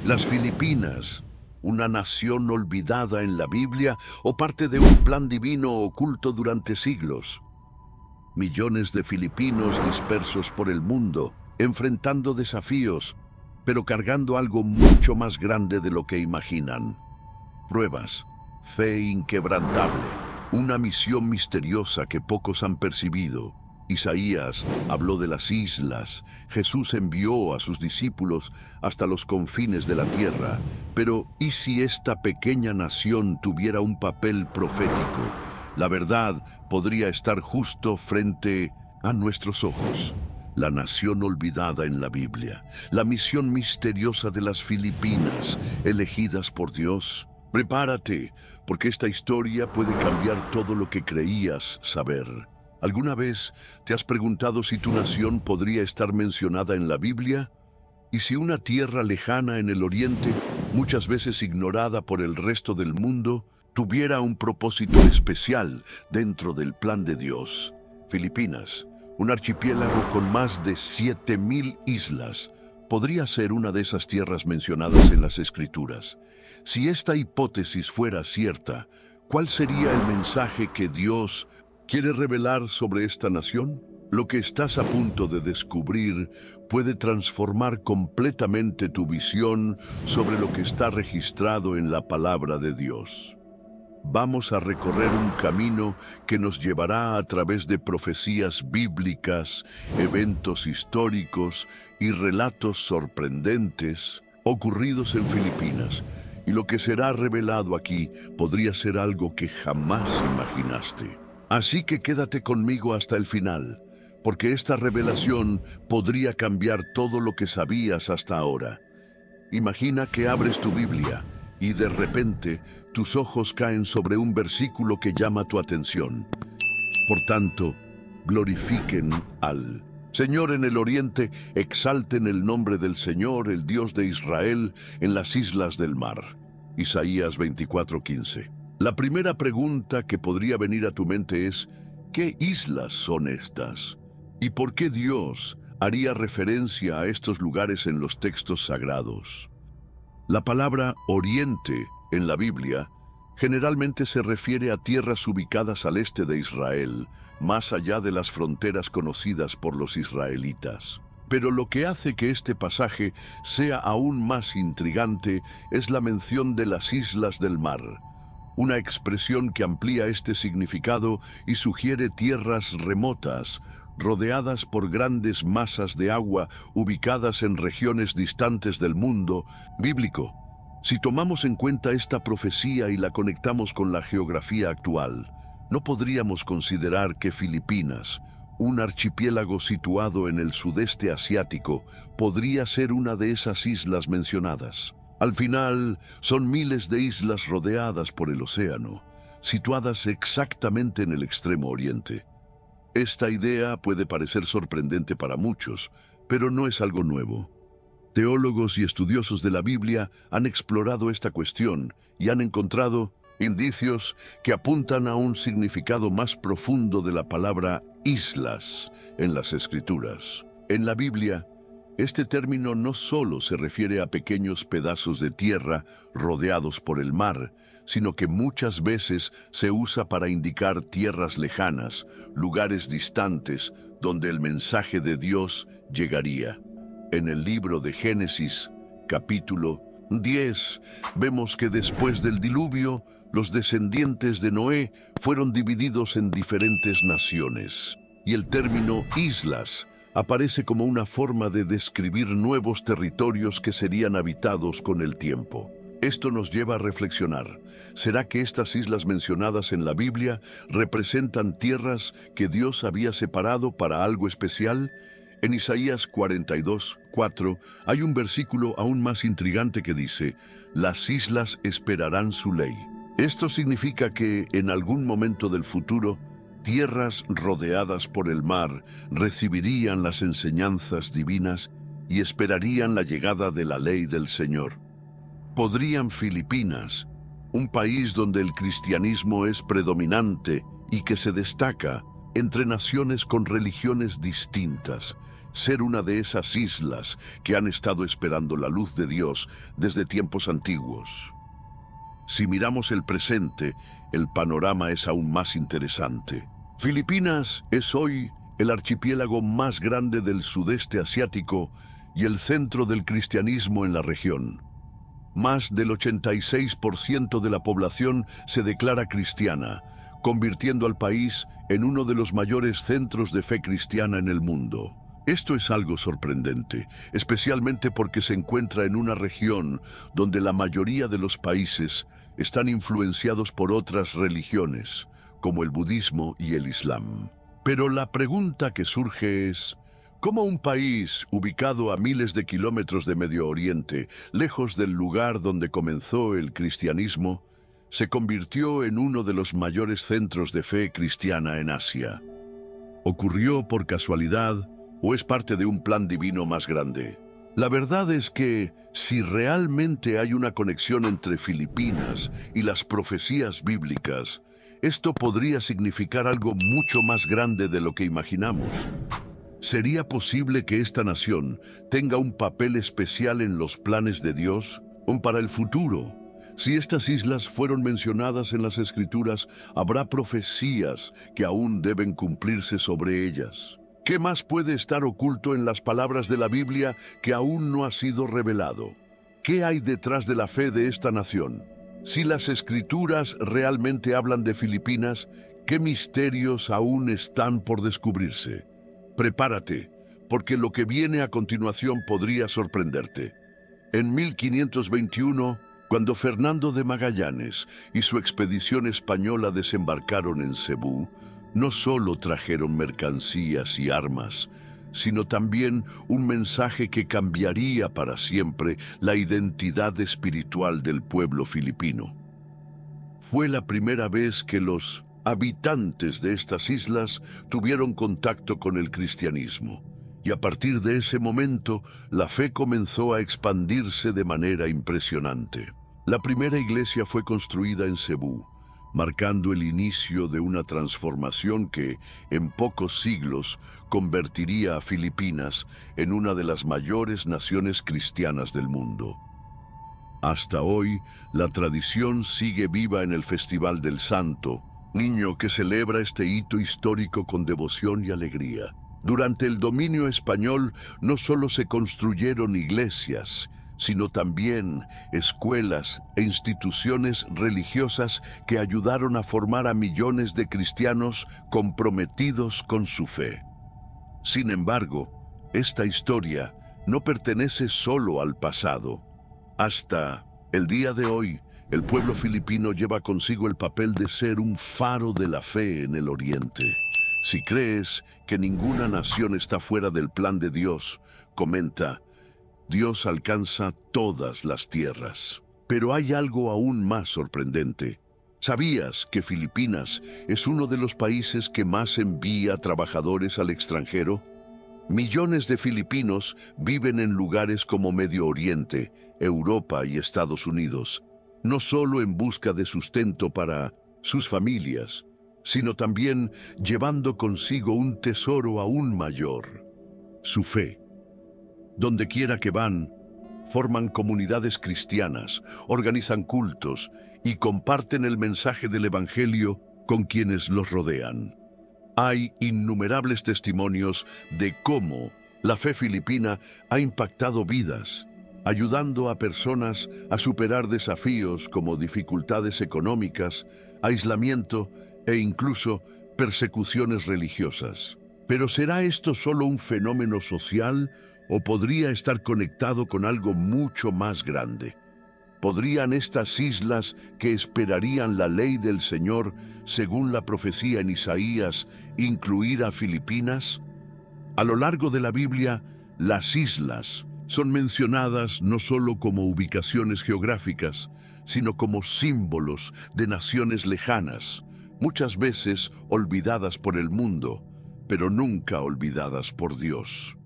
Las Filipinas, una nación olvidada en la Biblia o parte de un plan divino oculto durante siglos. Millones de filipinos dispersos por el mundo, enfrentando desafíos, pero cargando algo mucho más grande de lo que imaginan. Pruebas, fe inquebrantable, una misión misteriosa que pocos han percibido. Isaías habló de las islas. Jesús envió a sus discípulos hasta los confines de la tierra. Pero, ¿y si esta pequeña nación tuviera un papel profético? La verdad podría estar justo frente a nuestros ojos. La nación olvidada en la Biblia, la misión misteriosa de las Filipinas, elegidas por Dios. Prepárate, porque esta historia puede cambiar todo lo que creías saber. ¿Alguna vez te has preguntado si tu nación podría estar mencionada en la Biblia? ¿Y si una tierra lejana en el oriente, muchas veces ignorada por el resto del mundo, tuviera un propósito especial dentro del plan de Dios? Filipinas, un archipiélago con más de 7,000 islas, podría ser una de esas tierras mencionadas en las Escrituras. Si esta hipótesis fuera cierta, ¿cuál sería el mensaje que Dios quiere revelar sobre esta nación? Lo que estás a punto de descubrir puede transformar completamente tu visión sobre lo que está registrado en la palabra de Dios. Vamos a recorrer un camino que nos llevará a través de profecías bíblicas, eventos históricos y relatos sorprendentes ocurridos en Filipinas. Y lo que será revelado aquí podría ser algo que jamás imaginaste. Así que quédate conmigo hasta el final, porque esta revelación podría cambiar todo lo que sabías hasta ahora. Imagina que abres tu Biblia y de repente tus ojos caen sobre un versículo que llama tu atención. Por tanto, glorifiquen al Señor en el oriente, exalten el nombre del Señor, el Dios de Israel, en las islas del mar. Isaías 24:15. La primera pregunta que podría venir a tu mente es, ¿qué islas son estas? ¿Y por qué Dios haría referencia a estos lugares en los textos sagrados? La palabra oriente en la Biblia generalmente se refiere a tierras ubicadas al este de Israel, más allá de las fronteras conocidas por los israelitas. Pero lo que hace que este pasaje sea aún más intrigante es la mención de las islas del mar, una expresión que amplía este significado y sugiere tierras remotas, rodeadas por grandes masas de agua ubicadas en regiones distantes del mundo bíblico. Si tomamos en cuenta esta profecía y la conectamos con la geografía actual, no podríamos considerar que Filipinas, un archipiélago situado en el sudeste asiático, podría ser una de esas islas mencionadas. Al final, son miles de islas rodeadas por el océano, situadas exactamente en el extremo oriente. Esta idea puede parecer sorprendente para muchos, pero no es algo nuevo. Teólogos y estudiosos de la Biblia han explorado esta cuestión y han encontrado indicios que apuntan a un significado más profundo de la palabra islas en las Escrituras. En la Biblia, este término no solo se refiere a pequeños pedazos de tierra rodeados por el mar, sino que muchas veces se usa para indicar tierras lejanas, lugares distantes donde el mensaje de Dios llegaría. En el libro de Génesis, capítulo 10, vemos que después del diluvio, los descendientes de Noé fueron divididos en diferentes naciones, y el término islas aparece como una forma de describir nuevos territorios que serían habitados con el tiempo. Esto nos lleva a reflexionar. ¿Será que estas islas mencionadas en la Biblia representan tierras que Dios había separado para algo especial? En Isaías 42:4 hay un versículo aún más intrigante que dice, «Las islas esperarán su ley». Esto significa que, en algún momento del futuro, tierras rodeadas por el mar recibirían las enseñanzas divinas y esperarían la llegada de la ley del Señor. ¿Podrían Filipinas, un país donde el cristianismo es predominante y que se destaca entre naciones con religiones distintas, ser una de esas islas que han estado esperando la luz de Dios desde tiempos antiguos. Si miramos el presente, el panorama es aún más interesante. Filipinas es hoy el archipiélago más grande del sudeste asiático y el centro del cristianismo en la región. Más del 86% de la población se declara cristiana, convirtiendo al país en uno de los mayores centros de fe cristiana en el mundo. Esto es algo sorprendente, especialmente porque se encuentra en una región donde la mayoría de los países están influenciados por otras religiones, como el budismo y el islam. Pero la pregunta que surge es, ¿cómo un país ubicado a miles de kilómetros de Medio Oriente, lejos del lugar donde comenzó el cristianismo, se convirtió en uno de los mayores centros de fe cristiana en Asia? ¿Ocurrió por casualidad o es parte de un plan divino más grande? La verdad es que, si realmente hay una conexión entre Filipinas y las profecías bíblicas, esto podría significar algo mucho más grande de lo que imaginamos. ¿Sería posible que esta nación tenga un papel especial en los planes de Dios o para el futuro? Si estas islas fueron mencionadas en las Escrituras, habrá profecías que aún deben cumplirse sobre ellas. ¿Qué más puede estar oculto en las palabras de la Biblia que aún no ha sido revelado? ¿Qué hay detrás de la fe de esta nación? Si las Escrituras realmente hablan de Filipinas, ¿qué misterios aún están por descubrirse? Prepárate, porque lo que viene a continuación podría sorprenderte. En 1521, cuando Fernando de Magallanes y su expedición española desembarcaron en Cebú, no solo trajeron mercancías y armas, sino también un mensaje que cambiaría para siempre la identidad espiritual del pueblo filipino. Fue la primera vez que los habitantes de estas islas tuvieron contacto con el cristianismo, y a partir de ese momento la fe comenzó a expandirse de manera impresionante. La primera iglesia fue construida en Cebú, marcando el inicio de una transformación que, en pocos siglos, convertiría a Filipinas en una de las mayores naciones cristianas del mundo. Hasta hoy, la tradición sigue viva en el Festival del Santo, niño que celebra este hito histórico con devoción y alegría. Durante el dominio español, no solo se construyeron iglesias, sino también escuelas e instituciones religiosas que ayudaron a formar a millones de cristianos comprometidos con su fe. Sin embargo, esta historia no pertenece solo al pasado. Hasta el día de hoy, el pueblo filipino lleva consigo el papel de ser un faro de la fe en el Oriente. Si crees que ninguna nación está fuera del plan de Dios, comenta: Dios alcanza todas las tierras. Pero hay algo aún más sorprendente. ¿Sabías que Filipinas es uno de los países que más envía trabajadores al extranjero? Millones de filipinos viven en lugares como Medio Oriente, Europa y Estados Unidos, no solo en busca de sustento para sus familias, sino también llevando consigo un tesoro aún mayor: su fe. Donde quiera que van, forman comunidades cristianas, organizan cultos y comparten el mensaje del Evangelio con quienes los rodean. Hay innumerables testimonios de cómo la fe filipina ha impactado vidas, ayudando a personas a superar desafíos como dificultades económicas, aislamiento e incluso persecuciones religiosas. Pero ¿será esto solo un fenómeno social o podría estar conectado con algo mucho más grande? ¿Podrían estas islas que esperarían la ley del Señor, según la profecía en Isaías, incluir a Filipinas? A lo largo de la Biblia, las islas son mencionadas no solo como ubicaciones geográficas, sino como símbolos de naciones lejanas, muchas veces olvidadas por el mundo, pero nunca olvidadas por Dios.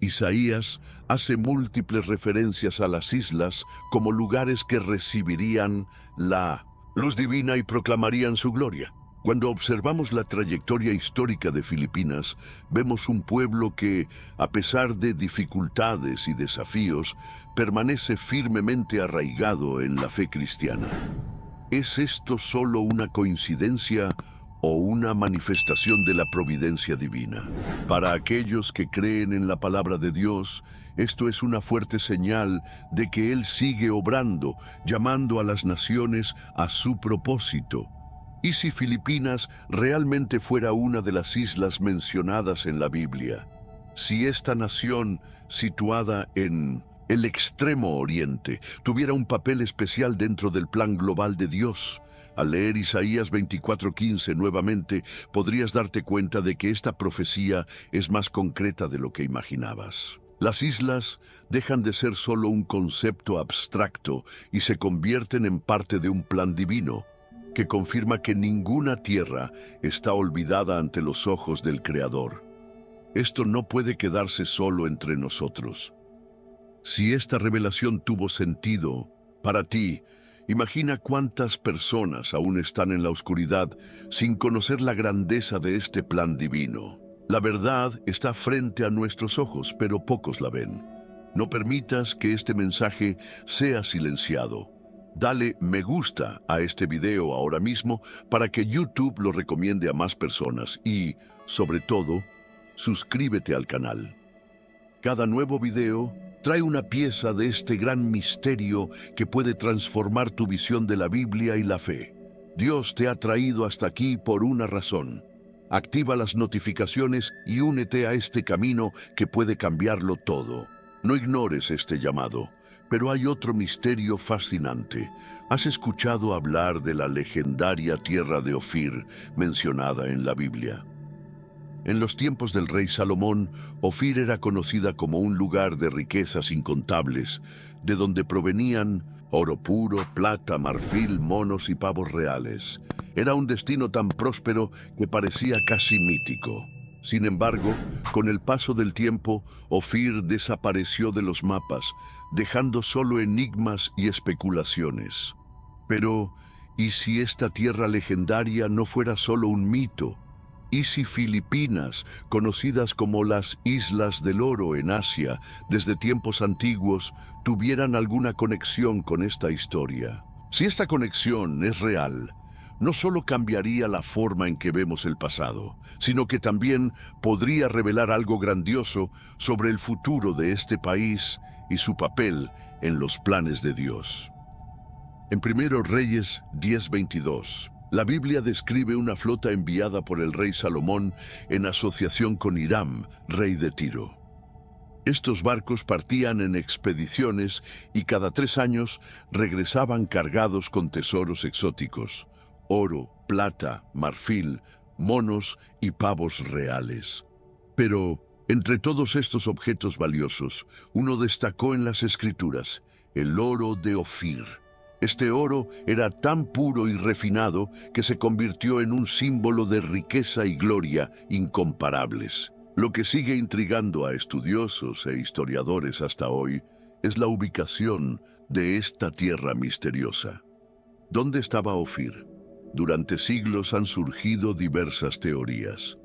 Isaías hace múltiples referencias a las islas como lugares que recibirían la luz divina y proclamarían su gloria. Cuando observamos la trayectoria histórica de Filipinas, vemos un pueblo que, a pesar de dificultades y desafíos, permanece firmemente arraigado en la fe cristiana. ¿Es esto solo una coincidencia o una manifestación de la providencia divina? Para aquellos que creen en la palabra de Dios, esto es una fuerte señal de que Él sigue obrando, llamando a las naciones a su propósito. ¿Y si Filipinas realmente fuera una de las islas mencionadas en la Biblia? Si esta nación, situada en el extremo oriente, tuviera un papel especial dentro del plan global de Dios. Al leer Isaías 24:15 nuevamente, podrías darte cuenta de que esta profecía es más concreta de lo que imaginabas. Las islas dejan de ser solo un concepto abstracto y se convierten en parte de un plan divino, que confirma que ninguna tierra está olvidada ante los ojos del Creador. Esto no puede quedarse solo entre nosotros. Si esta revelación tuvo sentido para ti, imagina cuántas personas aún están en la oscuridad sin conocer la grandeza de este plan divino. La verdad está frente a nuestros ojos, pero pocos la ven. No permitas que este mensaje sea silenciado. Dale me gusta a este video ahora mismo para que YouTube lo recomiende a más personas y, sobre todo, suscríbete al canal. Cada nuevo video trae una pieza de este gran misterio que puede transformar tu visión de la Biblia y la fe. Dios te ha traído hasta aquí por una razón. Activa las notificaciones y únete a este camino que puede cambiarlo todo. No ignores este llamado. Pero hay otro misterio fascinante. ¿Has escuchado hablar de la legendaria tierra de Ofir mencionada en la Biblia? En los tiempos del rey Salomón, Ofir era conocida como un lugar de riquezas incontables, de donde provenían oro puro, plata, marfil, monos y pavos reales. Era un destino tan próspero que parecía casi mítico. Sin embargo, con el paso del tiempo, Ofir desapareció de los mapas, dejando solo enigmas y especulaciones. Pero, ¿y si esta tierra legendaria no fuera solo un mito? ¿Y si Filipinas, conocidas como las Islas del Oro en Asia desde tiempos antiguos, tuvieran alguna conexión con esta historia? Si esta conexión es real, no solo cambiaría la forma en que vemos el pasado, sino que también podría revelar algo grandioso sobre el futuro de este país y su papel en los planes de Dios. En 1 Reyes 10:22, la Biblia describe una flota enviada por el rey Salomón en asociación con Hiram, rey de Tiro. Estos barcos partían en expediciones y cada 3 años regresaban cargados con tesoros exóticos: oro, plata, marfil, monos y pavos reales. Pero, entre todos estos objetos valiosos, uno destacó en las Escrituras: el oro de Ofir. Este oro era tan puro y refinado que se convirtió en un símbolo de riqueza y gloria incomparables. Lo que sigue intrigando a estudiosos e historiadores hasta hoy es la ubicación de esta tierra misteriosa. ¿Dónde estaba Ofir? Durante siglos han surgido diversas teorías.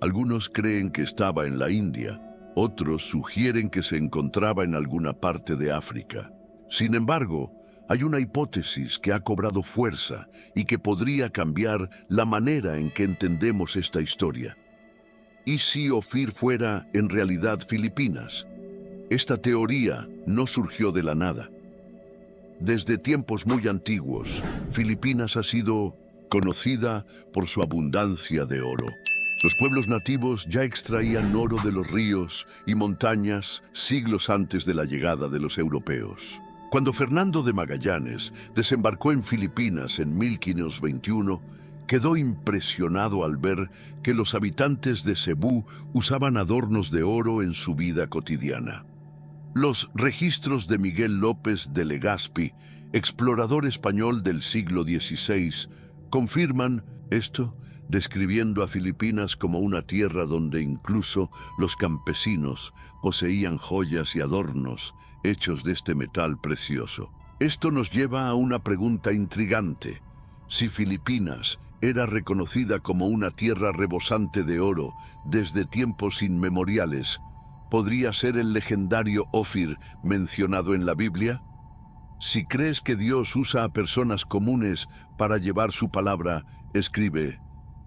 Algunos creen que estaba en la India, otros sugieren que se encontraba en alguna parte de África. Sin embargo, hay una hipótesis que ha cobrado fuerza y que podría cambiar la manera en que entendemos esta historia. ¿Y si Ofir fuera en realidad Filipinas? Esta teoría no surgió de la nada. Desde tiempos muy antiguos, Filipinas ha sido conocida por su abundancia de oro. Los pueblos nativos ya extraían oro de los ríos y montañas siglos antes de la llegada de los europeos. Cuando Fernando de Magallanes desembarcó en Filipinas en 1521, quedó impresionado al ver que los habitantes de Cebú usaban adornos de oro en su vida cotidiana. Los registros de Miguel López de Legazpi, explorador español del siglo XVI, confirman esto, describiendo a Filipinas como una tierra donde incluso los campesinos poseían joyas y adornos hechos de este metal precioso. Esto nos lleva a una pregunta intrigante. Si Filipinas era reconocida como una tierra rebosante de oro desde tiempos inmemoriales, ¿podría ser el legendario Ofir mencionado en la Biblia? Si crees que Dios usa a personas comunes para llevar su palabra, escribe: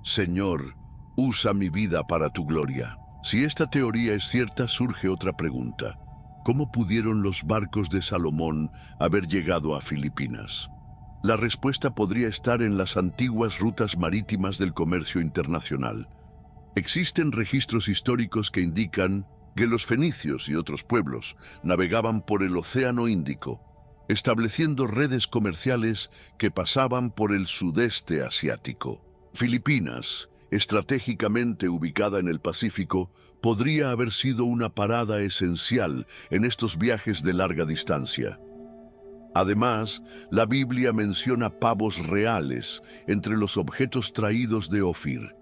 Señor, usa mi vida para tu gloria. Si esta teoría es cierta, surge otra pregunta. ¿Cómo pudieron los barcos de Salomón haber llegado a Filipinas? La respuesta podría estar en las antiguas rutas marítimas del comercio internacional. Existen registros históricos que indican que los fenicios y otros pueblos navegaban por el Océano Índico, estableciendo redes comerciales que pasaban por el sudeste asiático. Filipinas, estratégicamente ubicada en el Pacífico, podría haber sido una parada esencial en estos viajes de larga distancia. Además, la Biblia menciona pavos reales entre los objetos traídos de Ofir.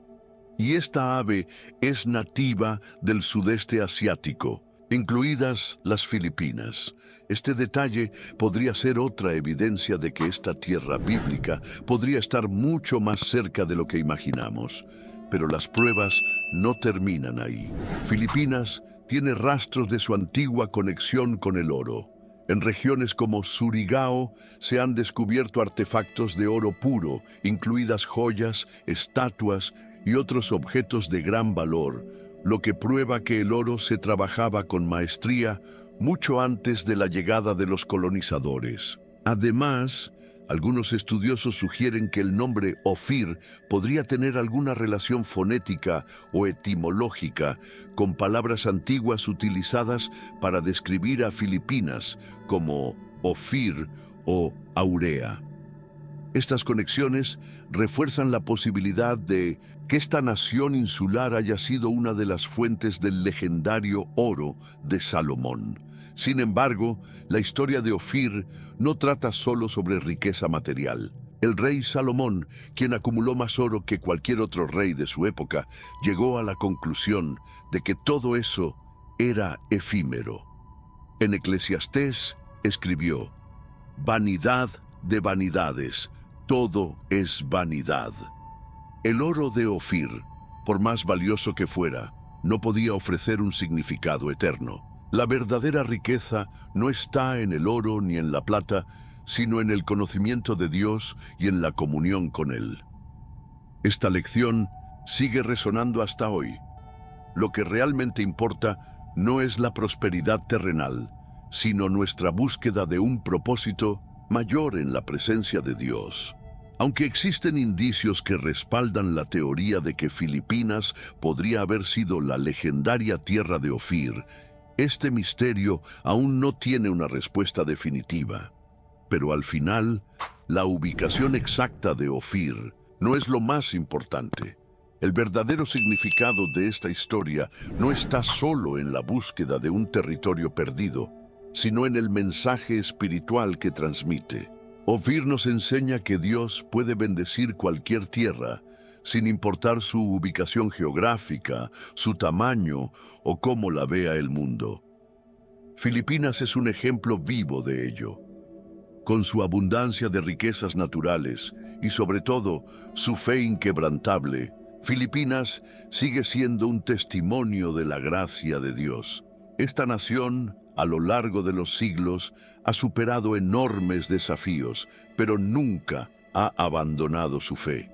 Y esta ave es nativa del sudeste asiático, incluidas las Filipinas. Este detalle podría ser otra evidencia de que esta tierra bíblica podría estar mucho más cerca de lo que imaginamos. Pero las pruebas no terminan ahí. Filipinas tiene rastros de su antigua conexión con el oro. En regiones como Surigao se han descubierto artefactos de oro puro, incluidas joyas, estatuas y otros objetos de gran valor, lo que prueba que el oro se trabajaba con maestría mucho antes de la llegada de los colonizadores. Además, algunos estudiosos sugieren que el nombre Ofir podría tener alguna relación fonética o etimológica con palabras antiguas utilizadas para describir a Filipinas, como Ofir o Aurea. Estas conexiones refuerzan la posibilidad de que esta nación insular haya sido una de las fuentes del legendario oro de Salomón. Sin embargo, la historia de Ofir no trata solo sobre riqueza material. El rey Salomón, quien acumuló más oro que cualquier otro rey de su época, llegó a la conclusión de que todo eso era efímero. En Eclesiastés escribió: «Vanidad de vanidades, todo es vanidad». El oro de Ofir, por más valioso que fuera, no podía ofrecer un significado eterno. La verdadera riqueza no está en el oro ni en la plata, sino en el conocimiento de Dios y en la comunión con Él. Esta lección sigue resonando hasta hoy. Lo que realmente importa no es la prosperidad terrenal, sino nuestra búsqueda de un propósito mayor en la presencia de Dios. Aunque existen indicios que respaldan la teoría de que Filipinas podría haber sido la legendaria tierra de Ofir, este misterio aún no tiene una respuesta definitiva. Pero al final, la ubicación exacta de Ofir no es lo más importante. El verdadero significado de esta historia no está solo en la búsqueda de un territorio perdido, sino en el mensaje espiritual que transmite. Ofir nos enseña que Dios puede bendecir cualquier tierra, sin importar su ubicación geográfica, su tamaño o cómo la vea el mundo. Filipinas es un ejemplo vivo de ello. Con su abundancia de riquezas naturales y sobre todo su fe inquebrantable, Filipinas sigue siendo un testimonio de la gracia de Dios. Esta nación, a lo largo de los siglos, ha superado enormes desafíos, pero nunca ha abandonado su fe.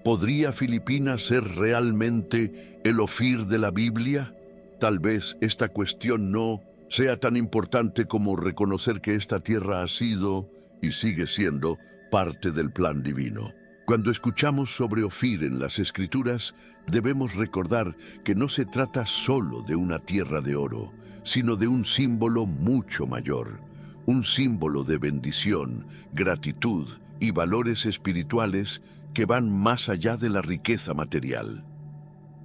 ¿Podría Filipinas ser realmente el Ofir de la Biblia? Tal vez esta cuestión no sea tan importante como reconocer que esta tierra ha sido y sigue siendo parte del plan divino. Cuando escuchamos sobre Ofir en las Escrituras, debemos recordar que no se trata solo de una tierra de oro, sino de un símbolo mucho mayor, un símbolo de bendición, gratitud y valores espirituales que van más allá de la riqueza material.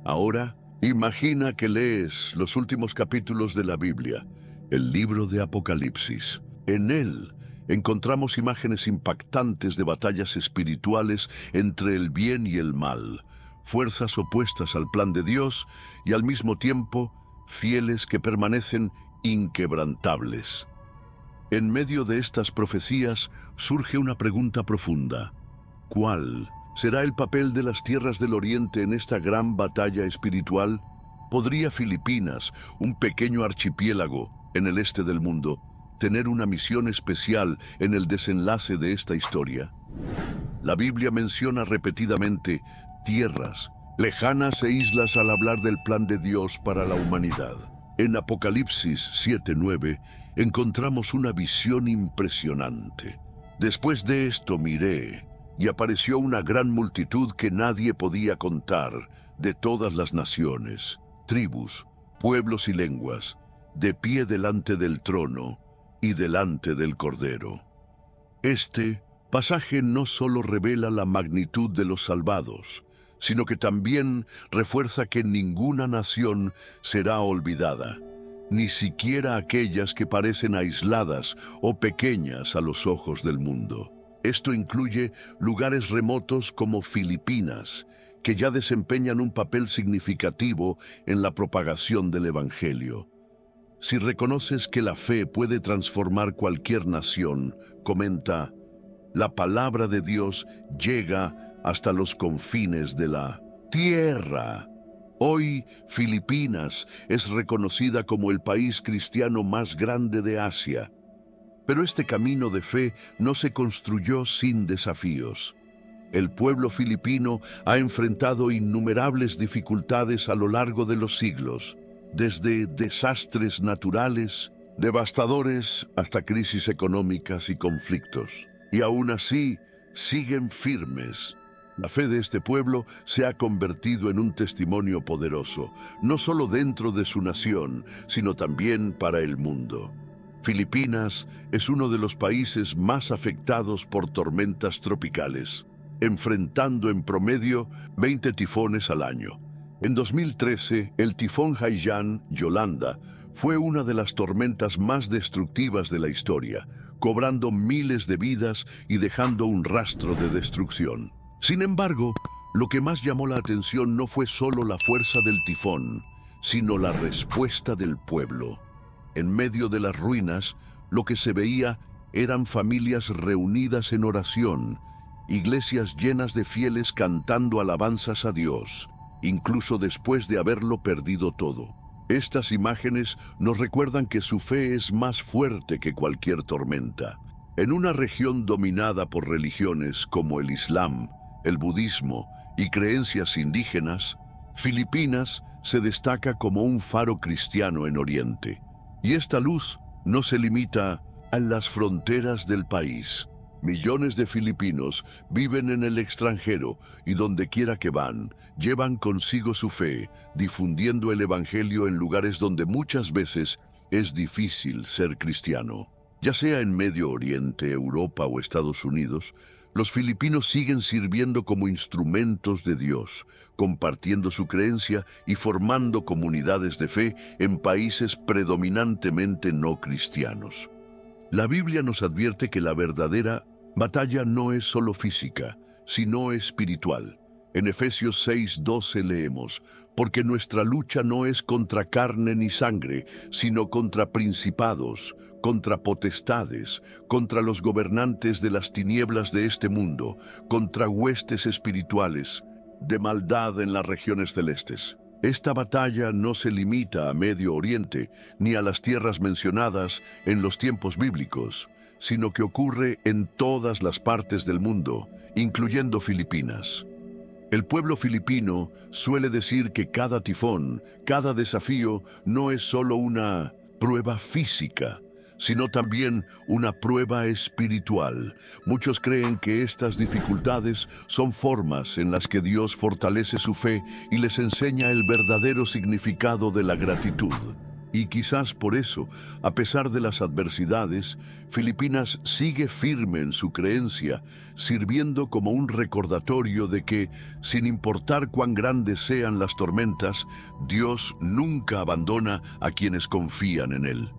Ahora, imagina que lees los últimos capítulos de la Biblia, el libro de Apocalipsis. En él encontramos imágenes impactantes de batallas espirituales entre el bien y el mal, fuerzas opuestas al plan de Dios y al mismo tiempo fieles que permanecen inquebrantables. En medio de estas profecías surge una pregunta profunda: ¿cuál ¿Será el papel de las tierras del Oriente en esta gran batalla espiritual? ¿Podría Filipinas, un pequeño archipiélago en el este del mundo, tener una misión especial en el desenlace de esta historia? La Biblia menciona repetidamente tierras, lejanas e islas al hablar del plan de Dios para la humanidad. En Apocalipsis 7:9 encontramos una visión impresionante. Después de esto miré, y apareció una gran multitud que nadie podía contar, de todas las naciones, tribus, pueblos y lenguas, de pie delante del trono y delante del Cordero. Este pasaje no solo revela la magnitud de los salvados, sino que también refuerza que ninguna nación será olvidada, ni siquiera aquellas que parecen aisladas o pequeñas a los ojos del mundo. Esto incluye lugares remotos como Filipinas, que ya desempeñan un papel significativo en la propagación del Evangelio. Si reconoces que la fe puede transformar cualquier nación, comenta, la palabra de Dios llega hasta los confines de la tierra. Hoy, Filipinas es reconocida como el país cristiano más grande de Asia. Pero este camino de fe no se construyó sin desafíos. El pueblo filipino ha enfrentado innumerables dificultades a lo largo de los siglos, desde desastres naturales, devastadores, hasta crisis económicas y conflictos. Y aún así, siguen firmes. La fe de este pueblo se ha convertido en un testimonio poderoso, no solo dentro de su nación, sino también para el mundo. Filipinas es uno de los países más afectados por tormentas tropicales, enfrentando en promedio 20 tifones al año. En 2013, el tifón Haiyan Yolanda fue una de las tormentas más destructivas de la historia, cobrando miles de vidas y dejando un rastro de destrucción. Sin embargo, lo que más llamó la atención no fue solo la fuerza del tifón, sino la respuesta del pueblo. En medio de las ruinas, lo que se veía eran familias reunidas en oración, iglesias llenas de fieles cantando alabanzas a Dios, incluso después de haberlo perdido todo. Estas imágenes nos recuerdan que su fe es más fuerte que cualquier tormenta. En una región dominada por religiones como el Islam, el budismo y creencias indígenas, Filipinas se destaca como un faro cristiano en Oriente. Y esta luz no se limita a las fronteras del país. Millones de filipinos viven en el extranjero y donde quiera que van, llevan consigo su fe, difundiendo el Evangelio en lugares donde muchas veces es difícil ser cristiano. Ya sea en Medio Oriente, Europa o Estados Unidos, los filipinos siguen sirviendo como instrumentos de Dios, compartiendo su creencia y formando comunidades de fe en países predominantemente no cristianos. La Biblia nos advierte que la verdadera batalla no es solo física, sino espiritual. En Efesios 6:12 leemos, porque nuestra lucha no es contra carne ni sangre, sino contra principados, contra potestades, contra los gobernantes de las tinieblas de este mundo, contra huestes espirituales de maldad en las regiones celestes. Esta batalla no se limita a Medio Oriente ni a las tierras mencionadas en los tiempos bíblicos, sino que ocurre en todas las partes del mundo, incluyendo Filipinas. El pueblo filipino suele decir que cada tifón, cada desafío, no es solo una prueba física, sino también una prueba espiritual. Muchos creen que estas dificultades son formas en las que Dios fortalece su fe y les enseña el verdadero significado de la gratitud. Y quizás por eso, a pesar de las adversidades, Filipinas sigue firme en su creencia, sirviendo como un recordatorio de que, sin importar cuán grandes sean las tormentas, Dios nunca abandona a quienes confían en Él.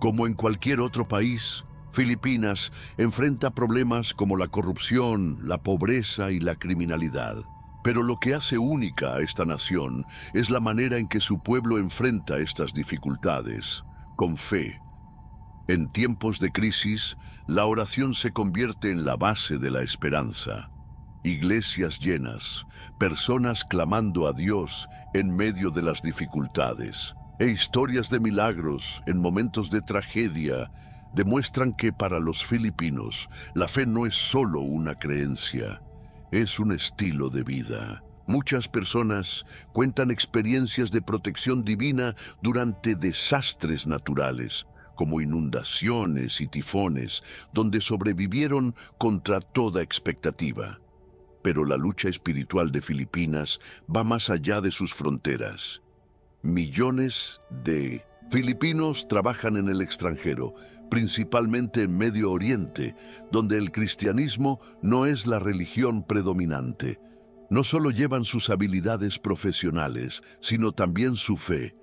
Como en cualquier otro país, Filipinas enfrenta problemas como la corrupción, la pobreza y la criminalidad. Pero lo que hace única a esta nación es la manera en que su pueblo enfrenta estas dificultades, con fe. En tiempos de crisis, la oración se convierte en la base de la esperanza. Iglesias llenas, personas clamando a Dios en medio de las dificultades, e historias de milagros en momentos de tragedia demuestran que para los filipinos la fe no es solo una creencia, es un estilo de vida. Muchas personas cuentan experiencias de protección divina durante desastres naturales, como inundaciones y tifones, donde sobrevivieron contra toda expectativa. Pero la lucha espiritual de Filipinas va más allá de sus fronteras. Millones de filipinos trabajan en el extranjero, principalmente en Medio Oriente, donde el cristianismo no es la religión predominante. No solo llevan sus habilidades profesionales, sino también su fe.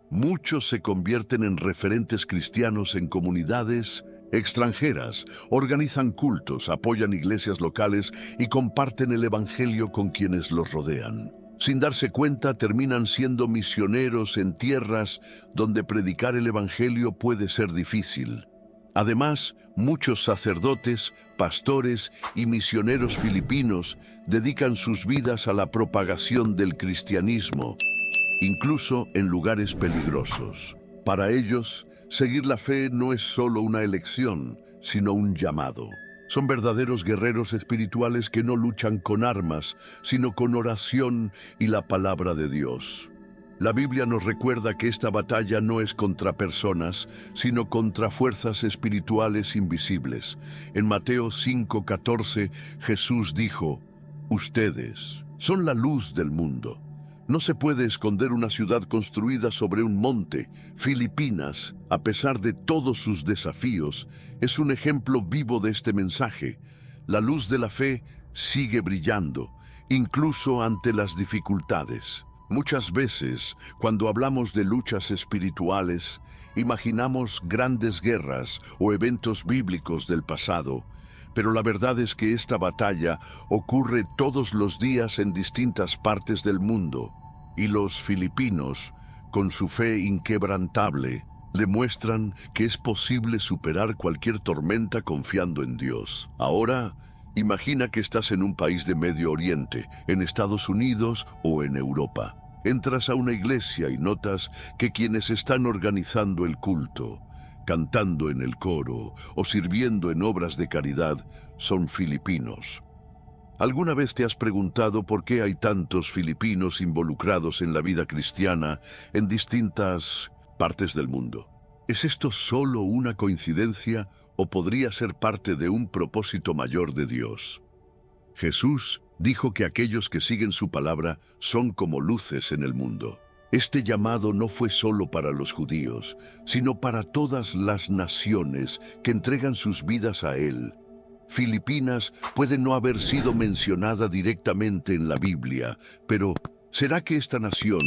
Muchos se convierten en referentes cristianos en comunidades extranjeras, organizan cultos, apoyan iglesias locales y comparten el evangelio con quienes los rodean. Sin darse cuenta, terminan siendo misioneros en tierras donde predicar el evangelio puede ser difícil. Además, muchos sacerdotes, pastores y misioneros filipinos dedican sus vidas a la propagación del cristianismo, incluso en lugares peligrosos. Para ellos, seguir la fe no es solo una elección, sino un llamado. Son verdaderos guerreros espirituales que no luchan con armas, sino con oración y la palabra de Dios. La Biblia nos recuerda que esta batalla no es contra personas, sino contra fuerzas espirituales invisibles. En Mateo 5:14, Jesús dijo: «Ustedes son la luz del mundo». No se puede esconder una ciudad construida sobre un monte. Filipinas, a pesar de todos sus desafíos, es un ejemplo vivo de este mensaje. La luz de la fe sigue brillando, incluso ante las dificultades. Muchas veces, cuando hablamos de luchas espirituales, imaginamos grandes guerras o eventos bíblicos del pasado, pero la verdad es que esta batalla ocurre todos los días en distintas partes del mundo, y los filipinos, con su fe inquebrantable, demuestran que es posible superar cualquier tormenta confiando en Dios. Ahora, imagina que estás en un país de Medio Oriente, en Estados Unidos o en Europa. Entras a una iglesia y notas que quienes están organizando el culto, cantando en el coro o sirviendo en obras de caridad son filipinos. ¿Alguna vez te has preguntado por qué hay tantos filipinos involucrados en la vida cristiana en distintas partes del mundo? ¿Es esto solo una coincidencia o podría ser parte de un propósito mayor de Dios? Jesús dijo que aquellos que siguen su palabra son como luces en el mundo. Este llamado no fue solo para los judíos, sino para todas las naciones que entregan sus vidas a Él. Filipinas puede no haber sido mencionada directamente en la Biblia, pero ¿será que esta nación,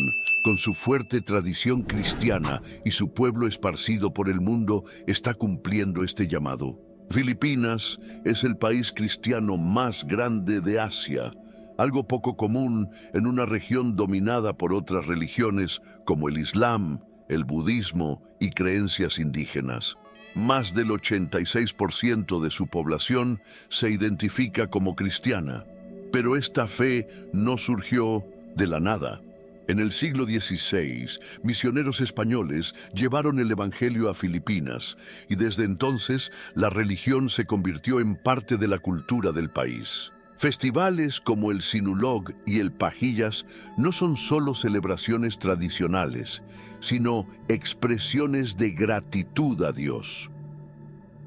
con su fuerte tradición cristiana y su pueblo esparcido por el mundo, está cumpliendo este llamado? Filipinas es el país cristiano más grande de Asia, algo poco común en una región dominada por otras religiones como el Islam, el budismo y creencias indígenas. Más del 86% de su población se identifica como cristiana, pero esta fe no surgió de la nada. En el siglo XVI, misioneros españoles llevaron el evangelio a Filipinas y desde entonces la religión se convirtió en parte de la cultura del país. Festivales como el Sinulog y el Pajillas no son solo celebraciones tradicionales, sino expresiones de gratitud a Dios.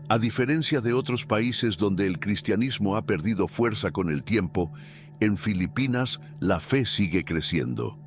A diferencia de otros países donde el cristianismo ha perdido fuerza con el tiempo, en Filipinas la fe sigue creciendo.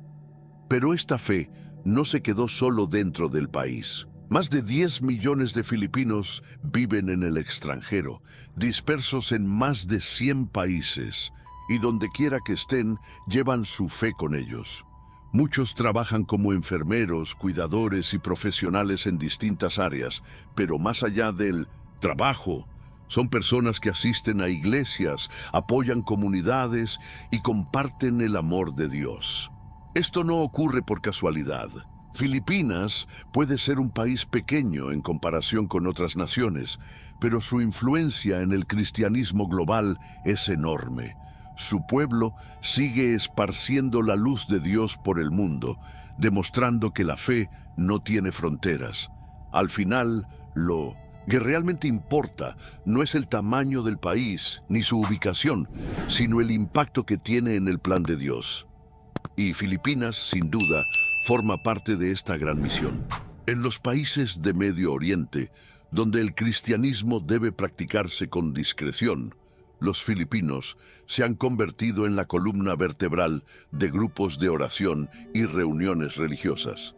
Pero esta fe no se quedó solo dentro del país. Más de 10 millones de filipinos viven en el extranjero, dispersos en más de 100 países, y donde quiera que estén, llevan su fe con ellos. Muchos trabajan como enfermeros, cuidadores y profesionales en distintas áreas, pero más allá del trabajo, son personas que asisten a iglesias, apoyan comunidades y comparten el amor de Dios. Esto no ocurre por casualidad. Filipinas puede ser un país pequeño en comparación con otras naciones, pero su influencia en el cristianismo global es enorme. Su pueblo sigue esparciendo la luz de Dios por el mundo, demostrando que la fe no tiene fronteras. Al final, lo que realmente importa no es el tamaño del país ni su ubicación, sino el impacto que tiene en el plan de Dios. Y Filipinas, sin duda, forma parte de esta gran misión. En los países de Medio Oriente, donde el cristianismo debe practicarse con discreción, los filipinos se han convertido en la columna vertebral de grupos de oración y reuniones religiosas.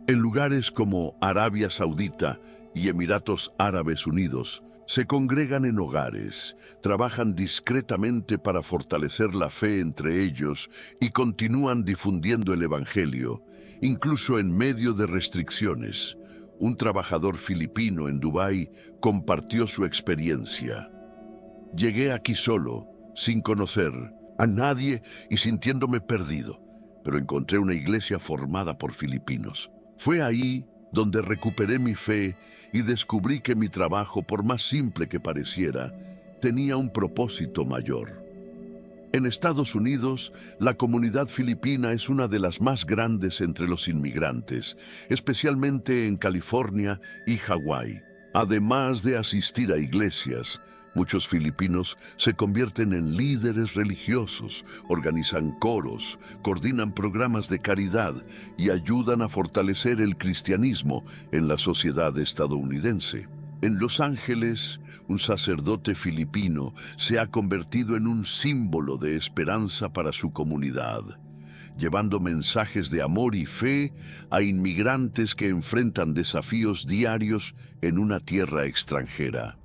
En lugares como Arabia Saudita y Emiratos Árabes Unidos, se congregan en hogares, trabajan discretamente para fortalecer la fe entre ellos y continúan difundiendo el Evangelio, incluso en medio de restricciones. Un trabajador filipino en Dubái compartió su experiencia. Llegué aquí solo, sin conocer a nadie y sintiéndome perdido, pero encontré una iglesia formada por filipinos. Fue ahí donde recuperé mi fe y descubrí que mi trabajo, por más simple que pareciera, tenía un propósito mayor. En Estados Unidos, la comunidad filipina es una de las más grandes entre los inmigrantes, especialmente en California y Hawái. Además de asistir a iglesias, muchos filipinos se convierten en líderes religiosos, organizan coros, coordinan programas de caridad y ayudan a fortalecer el cristianismo en la sociedad estadounidense. En Los Ángeles, un sacerdote filipino se ha convertido en un símbolo de esperanza para su comunidad, llevando mensajes de amor y fe a inmigrantes que enfrentan desafíos diarios en una tierra extranjera.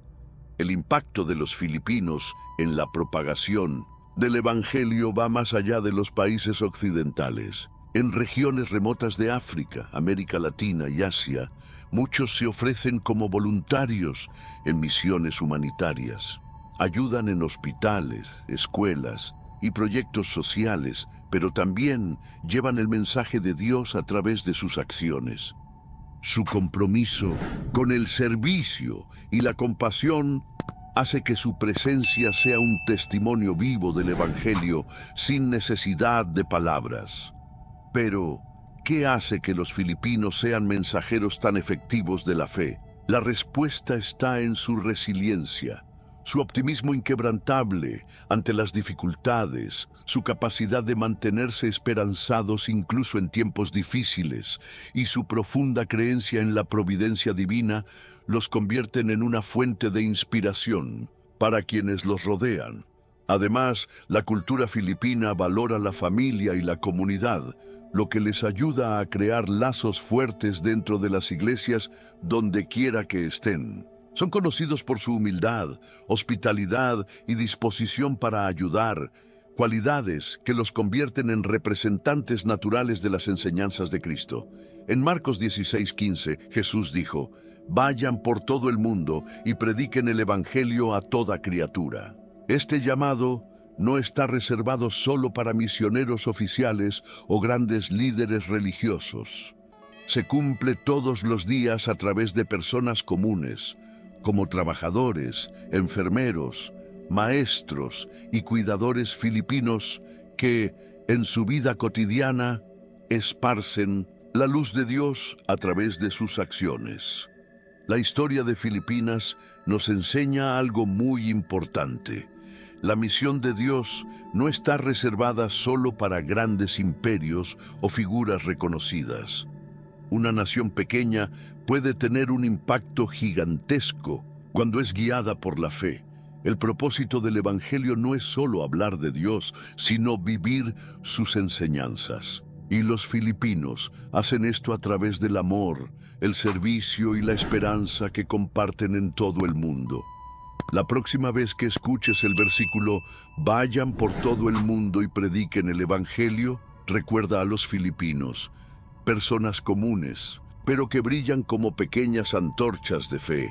El impacto de los filipinos en la propagación del Evangelio va más allá de los países occidentales. En regiones remotas de África, América Latina y Asia, muchos se ofrecen como voluntarios en misiones humanitarias. Ayudan en hospitales, escuelas y proyectos sociales, pero también llevan el mensaje de Dios a través de sus acciones. Su compromiso con el servicio y la compasión hace que su presencia sea un testimonio vivo del Evangelio sin necesidad de palabras. Pero, ¿qué hace que los filipinos sean mensajeros tan efectivos de la fe? La respuesta está en su resiliencia, su optimismo inquebrantable ante las dificultades, su capacidad de mantenerse esperanzados incluso en tiempos difíciles y su profunda creencia en la providencia divina los convierten en una fuente de inspiración para quienes los rodean. Además, la cultura filipina valora la familia y la comunidad, lo que les ayuda a crear lazos fuertes dentro de las iglesias donde quiera que estén. Son conocidos por su humildad, hospitalidad y disposición para ayudar, cualidades que los convierten en representantes naturales de las enseñanzas de Cristo. En Marcos 16:15, Jesús dijo: «Vayan por todo el mundo y prediquen el Evangelio a toda criatura». Este llamado no está reservado solo para misioneros oficiales o grandes líderes religiosos. Se cumple todos los días a través de personas comunes, como trabajadores, enfermeros, maestros y cuidadores filipinos que, en su vida cotidiana, esparcen la luz de Dios a través de sus acciones. La historia de Filipinas nos enseña algo muy importante. La misión de Dios no está reservada solo para grandes imperios o figuras reconocidas. Una nación pequeña puede tener un impacto gigantesco cuando es guiada por la fe. El propósito del Evangelio no es solo hablar de Dios, sino vivir sus enseñanzas. Y los filipinos hacen esto a través del amor, el servicio y la esperanza que comparten en todo el mundo. La próxima vez que escuches el versículo «Vayan por todo el mundo y prediquen el Evangelio», recuerda a los filipinos, personas comunes, pero que brillan como pequeñas antorchas de fe,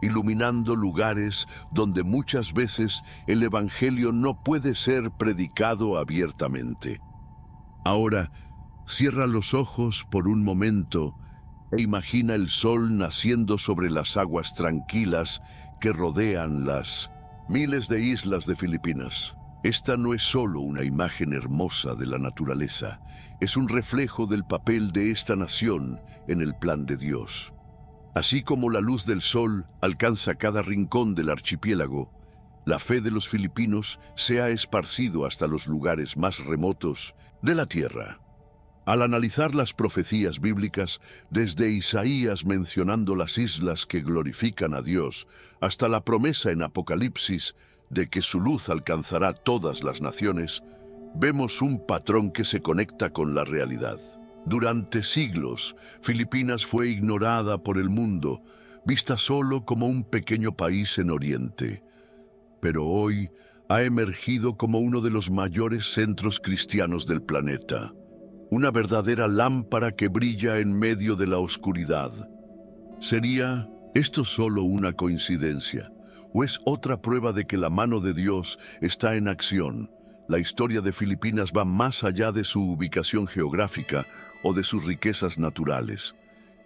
iluminando lugares donde muchas veces el Evangelio no puede ser predicado abiertamente. Ahora, cierra los ojos por un momento e imagina el sol naciendo sobre las aguas tranquilas que rodean las miles de islas de Filipinas. Esta no es solo una imagen hermosa de la naturaleza, es un reflejo del papel de esta nación en el plan de Dios. Así como la luz del sol alcanza cada rincón del archipiélago, la fe de los filipinos se ha esparcido hasta los lugares más remotos de la tierra. Al analizar las profecías bíblicas, desde Isaías mencionando las islas que glorifican a Dios, hasta la promesa en Apocalipsis de que su luz alcanzará todas las naciones, vemos un patrón que se conecta con la realidad. Durante siglos, Filipinas fue ignorada por el mundo, vista solo como un pequeño país en Oriente. Pero hoy ha emergido como uno de los mayores centros cristianos del planeta. Una verdadera lámpara que brilla en medio de la oscuridad. ¿Sería esto solo una coincidencia? ¿O es otra prueba de que la mano de Dios está en acción? La historia de Filipinas va más allá de su ubicación geográfica o de sus riquezas naturales.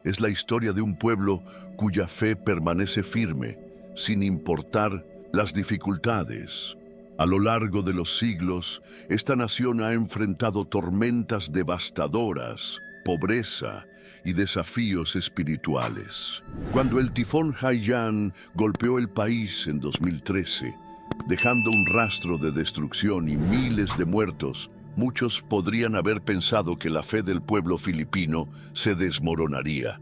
Es la historia de un pueblo cuya fe permanece firme, sin importar las dificultades. A lo largo de los siglos, esta nación ha enfrentado tormentas devastadoras, pobreza y desafíos espirituales. Cuando el tifón Haiyan golpeó el país en 2013, dejando un rastro de destrucción y miles de muertos, muchos podrían haber pensado que la fe del pueblo filipino se desmoronaría.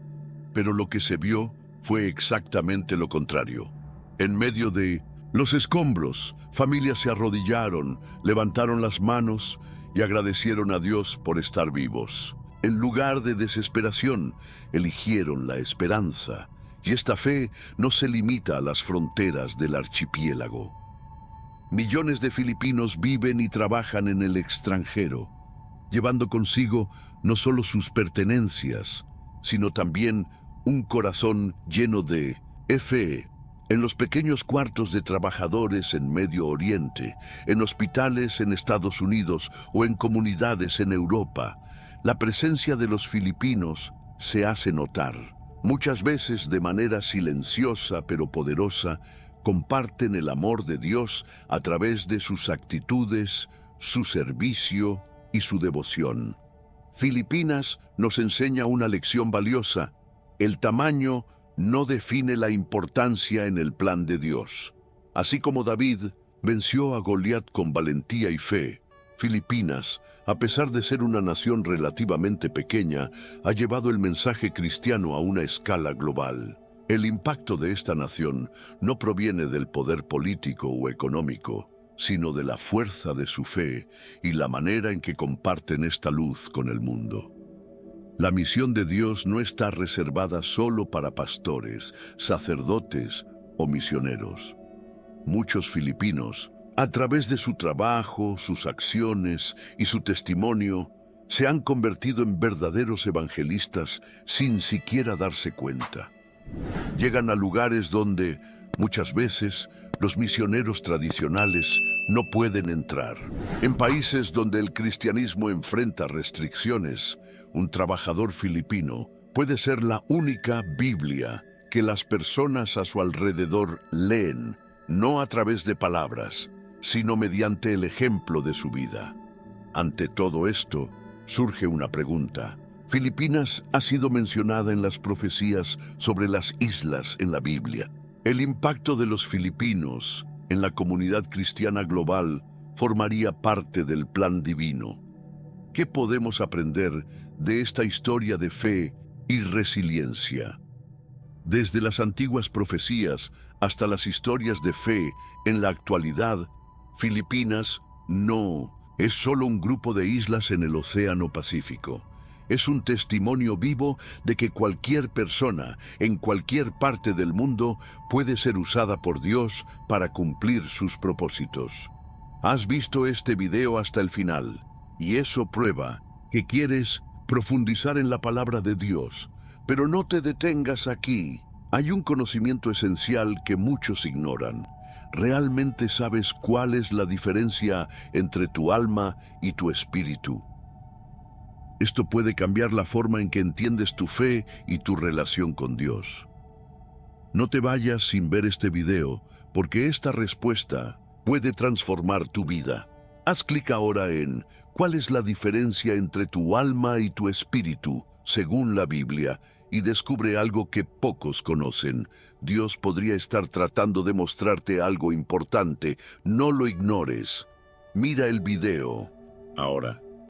Pero lo que se vio fue exactamente lo contrario. En medio de los escombros, familias se arrodillaron, levantaron las manos y agradecieron a Dios por estar vivos. En lugar de desesperación, eligieron la esperanza, y esta fe no se limita a las fronteras del archipiélago. Millones de filipinos viven y trabajan en el extranjero, llevando consigo no solo sus pertenencias, sino también un corazón lleno de fe. En los pequeños cuartos de trabajadores en Medio Oriente, en hospitales en Estados Unidos o en comunidades en Europa, la presencia de los filipinos se hace notar. Muchas veces de manera silenciosa pero poderosa, comparten el amor de Dios a través de sus actitudes, su servicio y su devoción. Filipinas nos enseña una lección valiosa. El tamaño no define la importancia en el plan de Dios. Así como David venció a Goliat con valentía y fe, Filipinas, a pesar de ser una nación relativamente pequeña, ha llevado el mensaje cristiano a una escala global. El impacto de esta nación no proviene del poder político o económico, sino de la fuerza de su fe y la manera en que comparten esta luz con el mundo. La misión de Dios no está reservada solo para pastores, sacerdotes o misioneros. Muchos filipinos, a través de su trabajo, sus acciones y su testimonio, se han convertido en verdaderos evangelistas sin siquiera darse cuenta. Llegan a lugares donde, muchas veces, los misioneros tradicionales no pueden entrar. En países donde el cristianismo enfrenta restricciones, un trabajador filipino puede ser la única Biblia que las personas a su alrededor leen, no a través de palabras, sino mediante el ejemplo de su vida. Ante todo esto, surge una pregunta. Filipinas ha sido mencionada en las profecías sobre las islas en la Biblia. El impacto de los filipinos en la comunidad cristiana global formaría parte del plan divino. ¿Qué podemos aprender de esta historia de fe y resiliencia? Desde las antiguas profecías hasta las historias de fe en la actualidad, Filipinas no es solo un grupo de islas en el Océano Pacífico. Es un testimonio vivo de que cualquier persona, en cualquier parte del mundo, puede ser usada por Dios para cumplir sus propósitos. Has visto este video hasta el final, y eso prueba que quieres profundizar en la palabra de Dios. Pero no te detengas aquí. Hay un conocimiento esencial que muchos ignoran. ¿Realmente sabes cuál es la diferencia entre tu alma y tu espíritu? Esto puede cambiar la forma en que entiendes tu fe y tu relación con Dios. No te vayas sin ver este video, porque esta respuesta puede transformar tu vida. Haz clic ahora en ¿cuál es la diferencia entre tu alma y tu espíritu, según la Biblia? Y descubre algo que pocos conocen. Dios podría estar tratando de mostrarte algo importante. No lo ignores. Mira el video. Ahora,